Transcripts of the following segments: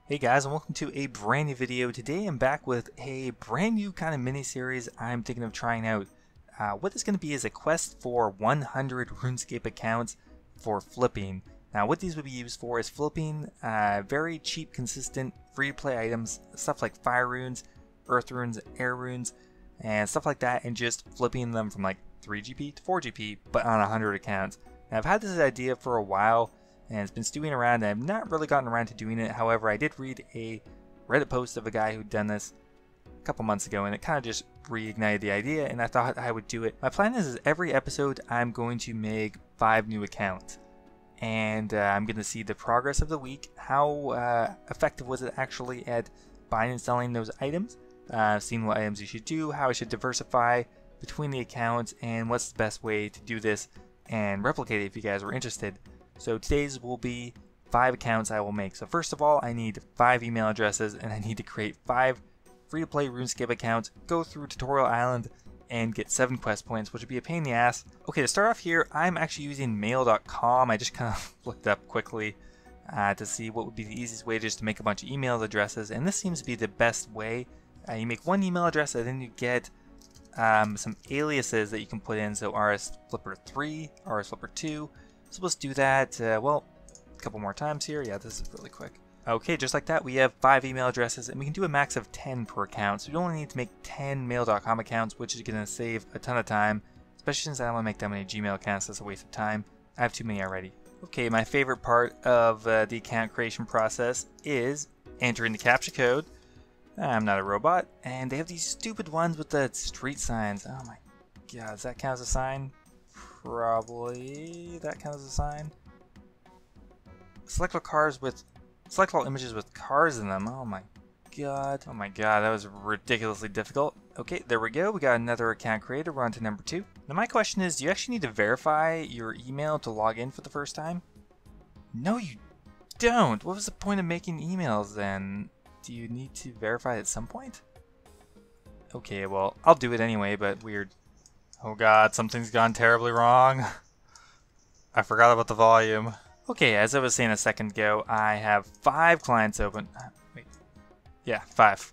Hey guys, and welcome to a brand new video. Today I'm back with a brand new kind of mini series I'm thinking of trying out. What this is going to be is a quest for 100 RuneScape accounts for flipping. Now what these would be used for is flipping very cheap, consistent, free-to-play items, stuff like fire runes, earth runes, air runes, and stuff like that, and just flipping them from like 3GP to 4GP, but on 100 accounts. Now I've had this idea for a while, and it's been stewing around, and I've not really gotten around to doing it. However, I did read a Reddit post of a guy who'd done this a couple months ago, and it kind of just reignited the idea, and I thought I would do it. My plan is every episode I'm going to make 5 new accounts, and I'm going to see the progress of the week. How effective was it actually at buying and selling those items, seeing what items you should do, how I should diversify between the accounts, and what's the best way to do this and replicate it if you guys were interested. So today's will be 5 accounts I will make. So first of all, I need 5 email addresses, and I need to create 5 free-to-play RuneScape accounts, go through Tutorial Island, and get 7 quest points, which would be a pain in the ass. Okay, to start off here, I'm actually using mail.com. I just kind of looked up quickly to see what would be the easiest way just to make a bunch of email addresses, and this seems to be the best way. You make 1 email address, and then you get some aliases that you can put in, so RS Flipper 3, RS Flipper 2. So let's do that, well, a couple more times here. Yeah, this is really quick. Okay, just like that, we have 5 email addresses, and we can do a max of 10 per account. So we only need to make 10 mail.com accounts, which is going to save a ton of time, especially since I don't want to make that many Gmail accounts. That's a waste of time. I have too many already. Okay, my favorite part of the account creation process is entering the CAPTCHA code. I'm not a robot, and they have these stupid ones with the street signs. Oh my god, does that count as a sign? Probably that counts as a sign. Select all images with cars in them. Oh my god. Oh my god, that was ridiculously difficult. Okay, there we go. We got another account created. We're on to number 2. Now my question is, do you actually need to verify your email to log in for the first time? No, you don't. What was the point of making emails then? Do you need to verify at some point? Okay, well, I'll do it anyway, but weird. Oh god, something's gone terribly wrong. I forgot about the volume. Okay, as I was saying a second ago, I have 5 clients open. Wait. Yeah, 5.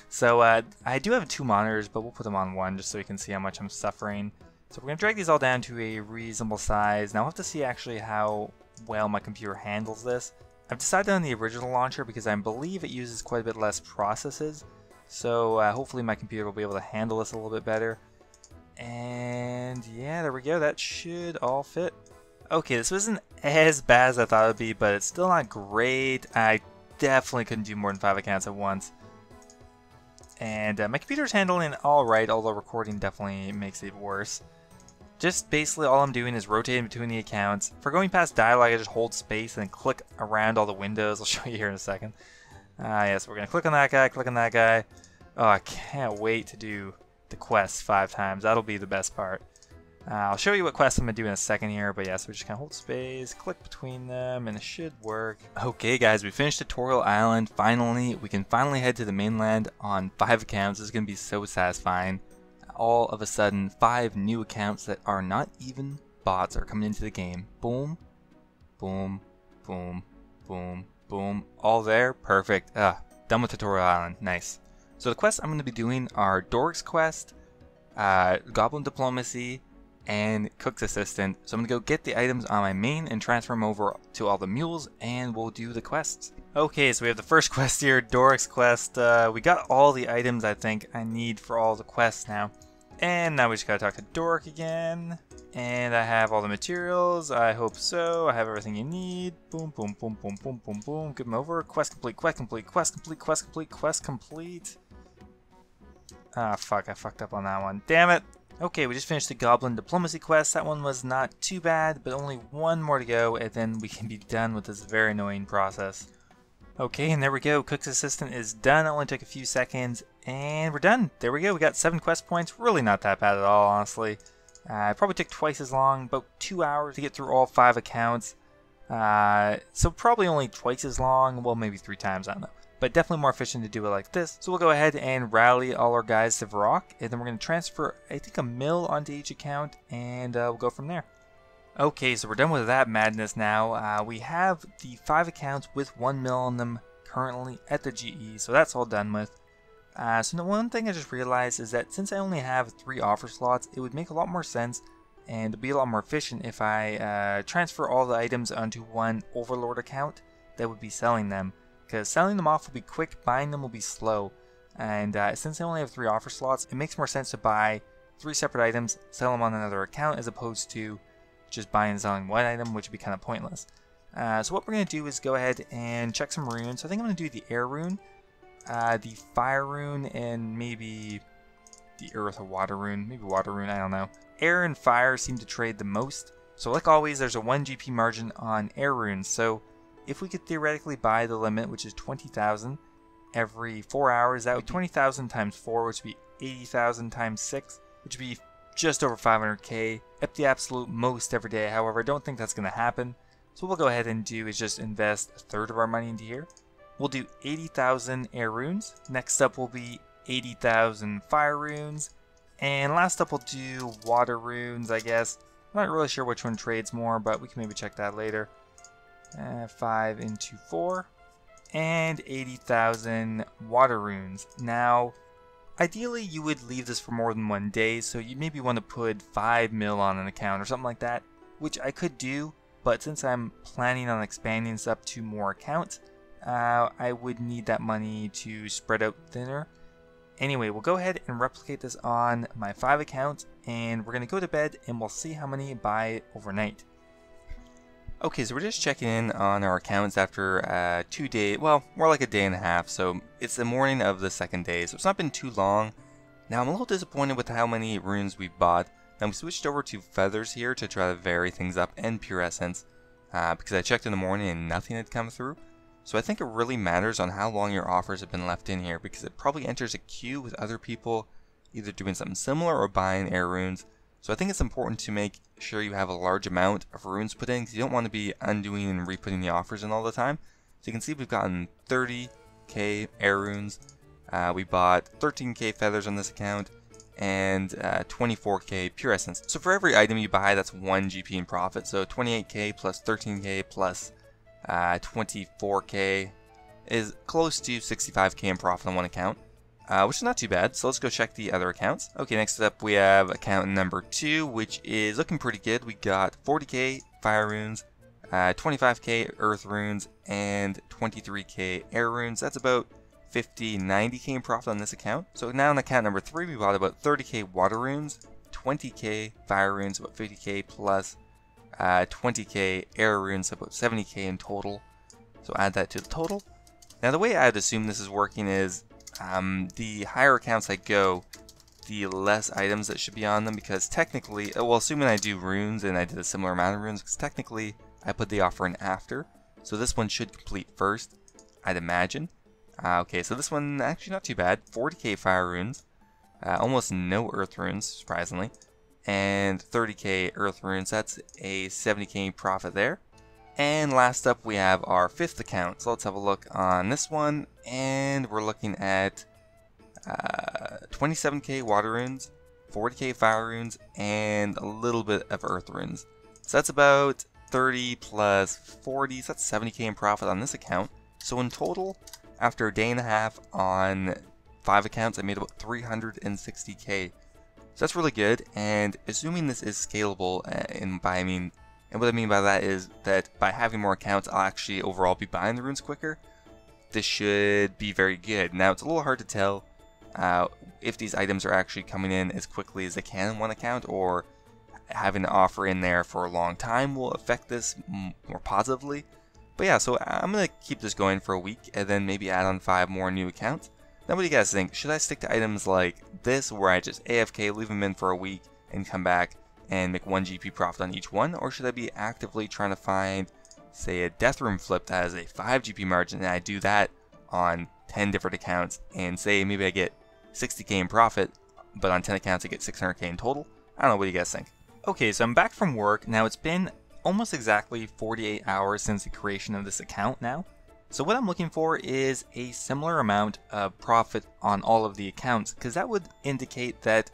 So I do have 2 monitors, but we'll put them on 1 just so you can see how much I'm suffering. So we're going to drag these all down to a reasonable size. Now we'll have to see actually how well my computer handles this. I've decided on the original launcher because I believe it uses quite a bit less processes. So hopefully my computer will be able to handle this a little bit better. And yeah, there we go. That should all fit. Okay, this wasn't as bad as I thought it would be, but it's still not great. I definitely couldn't do more than 5 accounts at once. And my computer's handling it alright, although recording definitely makes it worse. Just basically all I'm doing is rotating between the accounts. For going past dialogue, I just hold space and click around all the windows. I'll show you here in a second. Yes, we're going to click on that guy, click on that guy. Oh, I can't wait to do the quests 5 times. That'll be the best part. I'll show you what quests I'm going to do in a second here, but yeah, so we just kind of hold space, click between them, and it should work. Okay guys, we finished Tutorial Island. Finally, we can finally head to the mainland on 5 accounts. This is going to be so satisfying. All of a sudden, 5 new accounts that are not even bots are coming into the game. Boom, boom, boom, boom, boom. All there, perfect. Done with Tutorial Island, nice. So the quests I'm going to be doing are Dork's Quest, Goblin Diplomacy, and Cook's Assistant. So I'm going to go get the items on my main and transfer them over to all the mules, and we'll do the quests. Okay, so we have the first quest here, Dork's Quest. We got all the items I think I need for all the quests now. And now we just gotta talk to Dork again. And I have all the materials, I hope so. I have everything you need. Boom, boom, boom, boom, boom, boom, boom. Give them over. Quest complete, quest complete, quest complete, quest complete, quest complete. Ah, fuck, I fucked up on that one. Damn it! Okay, we just finished the Goblin Diplomacy quest. That one was not too bad, but only 1 more to go, and then we can be done with this very annoying process. Okay, and there we go. Cook's Assistant is done. It only took a few seconds, and we're done. There we go. We got 7 quest points. Really not that bad at all, honestly. It probably took twice as long, about 2 hours to get through all 5 accounts. So probably only twice as long. Well, maybe 3 times, I don't know. But definitely more efficient to do it like this. So we'll go ahead and rally all our guys to Varrock, and then we're going to transfer, I think, a mil onto each account, and we'll go from there. Okay, so we're done with that madness now. We have the 5 accounts with 1 mil on them currently at the GE, so that's all done with. So the one thing I just realized is that since I only have 3 offer slots, it would make a lot more sense and it'd be a lot more efficient if I transfer all the items onto one Overlord account that would be selling them. Because selling them off will be quick, buying them will be slow. And since I only have 3 offer slots, it makes more sense to buy 3 separate items, sell them on another account, as opposed to just buying and selling one item, which would be kind of pointless. So what we're going to do is go ahead and check some runes. So I think I'm going to do the air rune, the fire rune, and maybe the earth or water rune. Maybe water rune, I don't know. Air and fire seem to trade the most. So like always, there's a 1 GP margin on air runes. So if we could theoretically buy the limit, which is 20,000 every 4 hours, that would be 20,000 times 4, which would be 80,000 times 6, which would be just over 500k at the absolute most every day. However, I don't think that's going to happen. So what we'll go ahead and do is just invest a third of our money into here. We'll do 80,000 air runes. Next up will be 80,000 fire runes. And last up we'll do water runes, I guess. I'm not really sure which one trades more, but we can maybe check that later. 5 into 4. And 80,000 water runes. Now, ideally you would leave this for more than 1 day, so you maybe want to put 5 mil on an account or something like that, which I could do, but since I'm planning on expanding this up to more accounts, I would need that money to spread out thinner. Anyway, we'll go ahead and replicate this on my 5 accounts, and we're going to go to bed and we'll see how many buy overnight. Okay, so we're just checking in on our accounts after 2 days, well, more like a day and a half, so it's the morning of the 2nd day, so it's not been too long. Now I'm a little disappointed with how many runes we bought. Now we switched over to feathers here to try to vary things up, and pure essence, because I checked in the morning and nothing had come through. So I think it really matters on how long your offers have been left in here, because it probably enters a queue with other people either doing something similar or buying air runes. So I think it's important to make sure you have a large amount of runes put in, because you don't want to be undoing and re-putting the offers in all the time. So you can see we've gotten 30k air runes, we bought 13k feathers on this account, and 24k pure essence. So for every item you buy, that's 1 GP in profit. So 28k plus 13k plus 24k is close to 65k in profit on one account, which is not too bad. So let's go check the other accounts. Okay, next up we have account number 2, which is looking pretty good. We got 40k fire runes, 25k earth runes, and 23k air runes. That's about 90k in profit on this account. So now on account number 3, we bought about 30k water runes, 20k fire runes, about 50k, plus 20k air runes, about 70k in total. So add that to the total. Now the way I'd assume this is working is the higher accounts I go, the less items that should be on them, because technically, well, assuming I do runes and I did a similar amount of runes, because technically I put the offer in after, so this one should complete first, I'd imagine. Okay, so this one actually not too bad. 40k fire runes, almost no earth runes, surprisingly, and 30k earth runes. That's a 70k profit there. And last up we have our 5th account. So let's have a look on this one, and we're looking at 27k water runes, 40k fire runes, and a little bit of earth runes. So that's about 30 plus 40, so that's 70k in profit on this account. So in total, after a day and a half on 5 accounts, I made about 360k. So that's really good, and assuming this is scalable, and what I mean by that is that by having more accounts, I'll actually overall be buying the runes quicker. This should be very good. Now it's a little hard to tell if these items are actually coming in as quickly as they can in one account, or having an offer in there for a long time will affect this more positively. But yeah, so I'm going to keep this going for a week and then maybe add on 5 more new accounts. Now what do you guys think? Should I stick to items like this where I just AFK, leave them in for a week and come back and make 1 GP profit on each one? Or should I be actively trying to find, say, a death room flip that has a 5 GP margin and I do that on 10 different accounts and say maybe I get 60k in profit, but on 10 accounts I get 600k in total? I don't know, what do you guys think? Okay, so I'm back from work. Now it's been almost exactly 48 hours since the creation of this account now. So what I'm looking for is a similar amount of profit on all of the accounts, because that would indicate that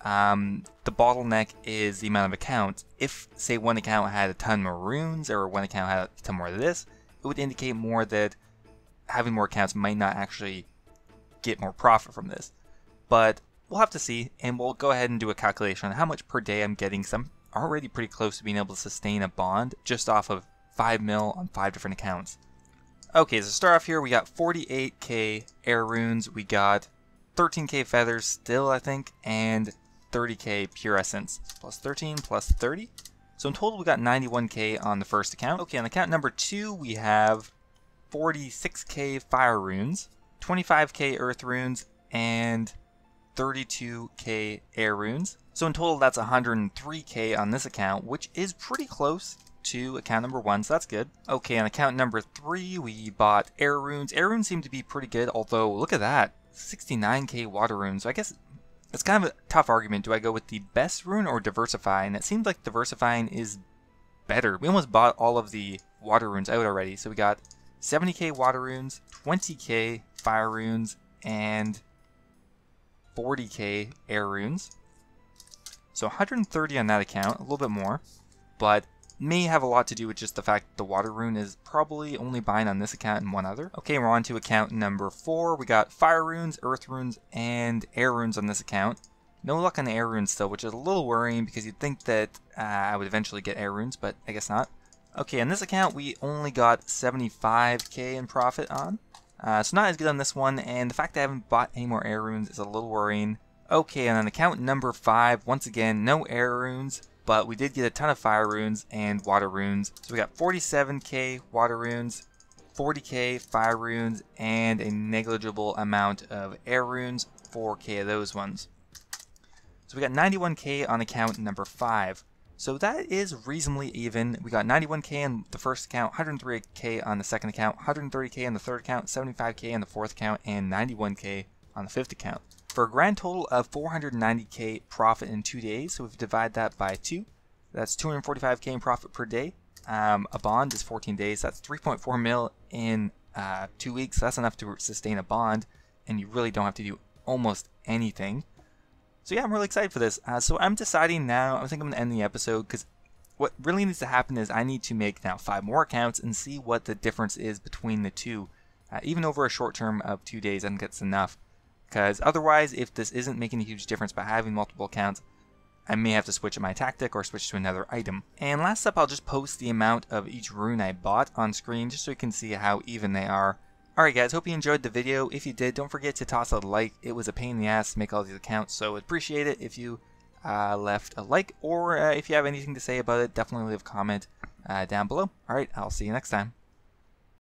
the bottleneck is the amount of accounts. If, say, one account had a ton more runes or one account had a ton more of this, it would indicate more that having more accounts might not actually get more profit from this. But we'll have to see, and we'll go ahead and do a calculation on how much per day I'm getting. So I'm already pretty close to being able to sustain a bond just off of 5 mil on 5 different accounts. Okay, so to start off here, we got 48k air runes, we got 13k feathers still, I think, and 30k pure essence. Plus 13 plus 30. So in total, we got 91k on the first account. Okay, on account number 2, we have 46k fire runes, 25k earth runes, and 32k air runes. So in total, that's 103k on this account, which is pretty close to account number 1, so that's good. Okay, on account number 3, we bought air runes. Air runes seem to be pretty good, although look at that, 69k water runes. So I guess it's kind of a tough argument. Do I go with the best rune or diversify? And it seems like diversifying is better. We almost bought all of the water runes out already. So we got 70k water runes, 20k fire runes, and 40k air runes. So 130 on that account, a little bit more, but may have a lot to do with just the fact that the water rune is probably only buying on this account and one other. Okay, we're on to account number 4. We got fire runes, earth runes, and air runes on this account. No luck on the air runes still, which is a little worrying because you'd think that I would eventually get air runes, but I guess not. Okay, on this account we only got 75k in profit on. So not as good on this one, and the fact that I haven't bought any more air runes is a little worrying. Okay, and on account number 5, once again, no air runes, but we did get a ton of fire runes and water runes. So we got 47k water runes, 40k fire runes, and a negligible amount of air runes, 4k of those ones. So we got 91k on account number 5. So that is reasonably even. We got 91k on the first account, 103k on the second account, 130k on the third account, 75k on the fourth account, and 91k on the fifth account. For a grand total of 490k profit in 2 days, so if we divide that by 2, that's 245k in profit per day. A bond is 14 days, that's 3.4 mil in 2 weeks, so that's enough to sustain a bond, and you really don't have to do almost anything. So yeah, I'm really excited for this. So I'm deciding now, I think I'm going to end the episode, because what really needs to happen is I need to make now 5 more accounts and see what the difference is between the two. Even over a short term of 2 days, I think that's enough. Because otherwise, if this isn't making a huge difference by having multiple accounts, I may have to switch my tactic or switch to another item. And last up, I'll just post the amount of each rune I bought on screen just so you can see how even they are. Alright guys, hope you enjoyed the video. If you did, don't forget to toss a like. It was a pain in the ass to make all these accounts, so I'd appreciate it if you left a like, or if you have anything to say about it, definitely leave a comment down below. Alright, I'll see you next time.